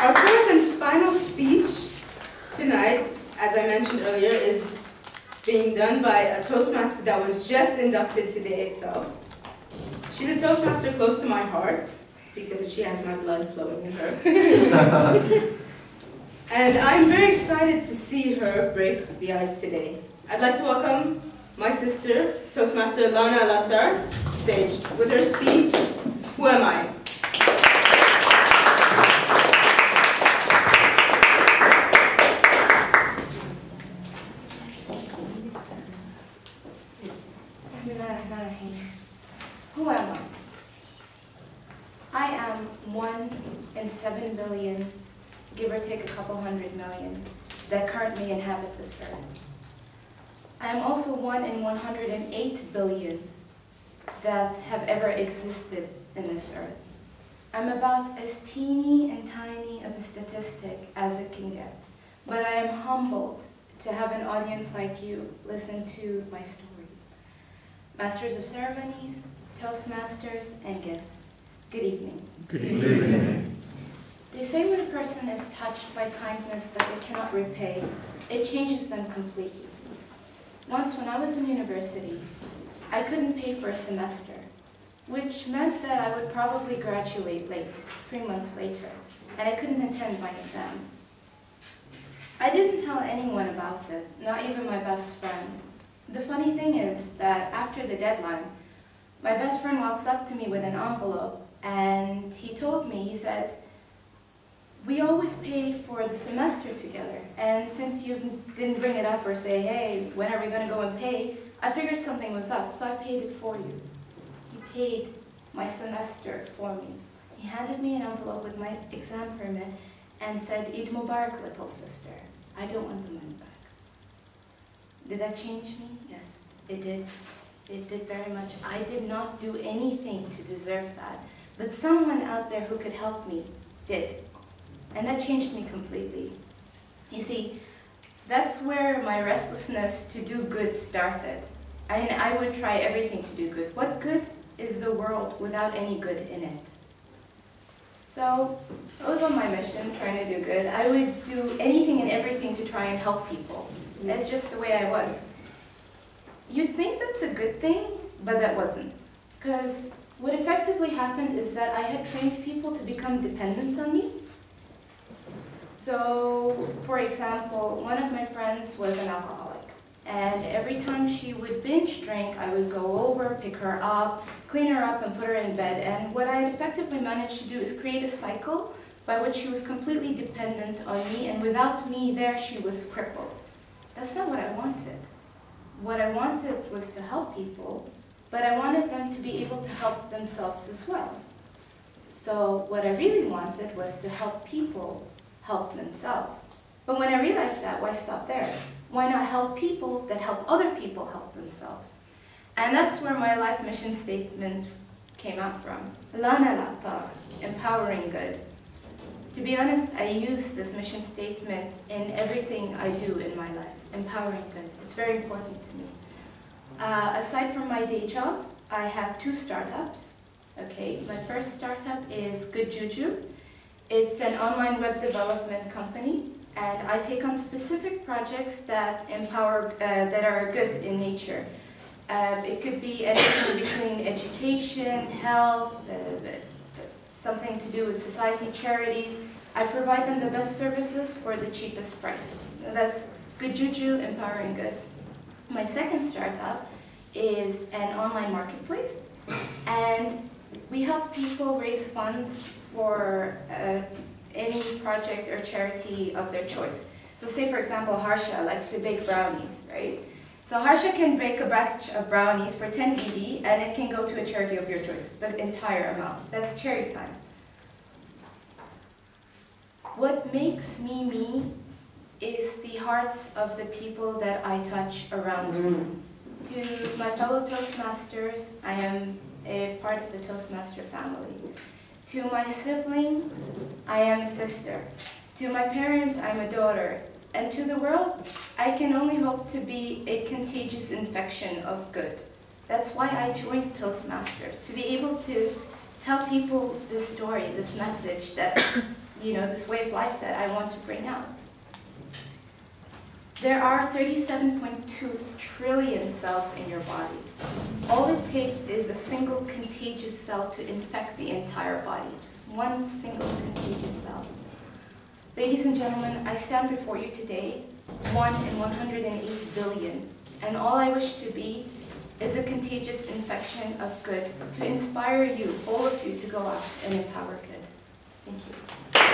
Our fourth and final speech tonight, as I mentioned earlier, is being done by a Toastmaster that was just inducted today itself. She's a Toastmaster close to my heart because she has my blood flowing in her. And I'm very excited to see her break the ice today. I'd like to welcome my sister, Toastmaster Lana Al Attar, stage with her speech, Who Am I? Who am I? I am 1 in 7 billion, give or take a couple hundred million, that currently inhabit this earth. I am also 1 in 108 billion that have ever existed in this earth. I'm about as teeny and tiny of a statistic as it can get, but I am humbled to have an audience like you listen to my story. Masters of Ceremonies, Toastmasters, and guests, good evening. Good evening. They say when a person is touched by kindness that they cannot repay, it changes them completely. Once when I was in university, I couldn't pay for a semester, which meant that I would probably graduate late, 3 months later, and I couldn't attend my exams. I didn't tell anyone about it, not even my best friend. The funny thing is that after the deadline, my best friend walks up to me with an envelope and he told me, he said, "We always pay for the semester together, and since you didn't bring it up or say, hey, when are we going to go and pay, I figured something was up, so I paid it for you." He paid my semester for me. He handed me an envelope with my exam permit and said, "Eid Mubarak, little sister. I don't want the money back." Did that change me? Yes, it did. It did very much. I did not do anything to deserve that, but someone out there who could help me did. And that changed me completely. You see, that's where my restlessness to do good started. I mean, I would try everything to do good. What good is the world without any good in it? So I was on my mission, trying to do good. I would do anything and everything to try and help people. That's just the way I was. You'd think that's a good thing, but that wasn't. Because what effectively happened is that I had trained people to become dependent on me. So, for example, one of my friends was an alcoholic. And every time she would binge drink, I would go over, pick her up, clean her up, and put her in bed. And what I had effectively managed to do is create a cycle by which she was completely dependent on me, and without me there, she was crippled. That's not what I wanted. What I wanted was to help people, but I wanted them to be able to help themselves as well. So what I really wanted was to help people help themselves. But when I realized that, why stop there? Why not help people that help other people help themselves? And that's where my life mission statement came out from. Lana Al Attar, empowering good. To be honest, I use this mission statement in everything I do in my life, empowering good. It's very important to me. Aside from my day job, I have 2 startups. Okay, my first startup is Good Juju. It's an online web development company, and I take on specific projects that empower, that are good in nature. It could be anything between education, health, something to do with society, charities. I provide them the best services for the cheapest price. That's Good Juju, empowering good. My second startup is an online marketplace, and we help people raise funds for any project or charity of their choice. So say, for example, Harsha likes to bake brownies, right? So Harsha can bake a batch of brownies for 10 ED, and it can go to a charity of your choice, the entire amount. That's cherry time. What makes me me is the hearts of the people that I touch around me. To my fellow Toastmasters, I am a part of the Toastmaster family. To my siblings, I am a sister. To my parents, I'm a daughter. And to the world, I can only hope to be a contagious infection of good. That's why I joined Toastmasters, to be able to tell people this story, this message that this way of life that I want to bring out. There are 37.2 trillion cells in your body. All it takes is a single contagious cell to infect the entire body. Just one single contagious cell. Ladies and gentlemen, I stand before you today, 1 in 108 billion, and all I wish to be is a contagious infection of good to inspire you, all of you, to go out and empower good. Thank you.